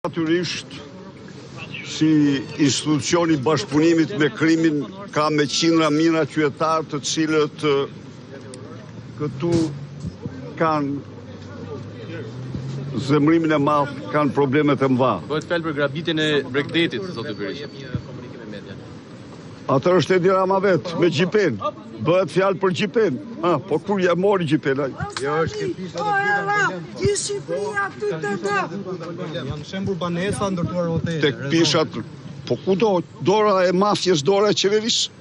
Natyrisht, si institucioni bashkëpunimit me krimin, ka me qindra mijëra qytetarë të cilët këtu kanë zemrimin e madh, kanë problemet e mëdha. Bëhet fjalë për grabitjen e Bregdetit, zoti Berisha. Atër është Edi Rama vetë, me gjipen. Bëhet fjalë për gjipen. Po kur ja mori gjipen ai? Jo, është kërkisa të janë shembur banesa ndërtuar hotele. Tek pishat, po kudo, dora e mafjes, dora e qeverisë.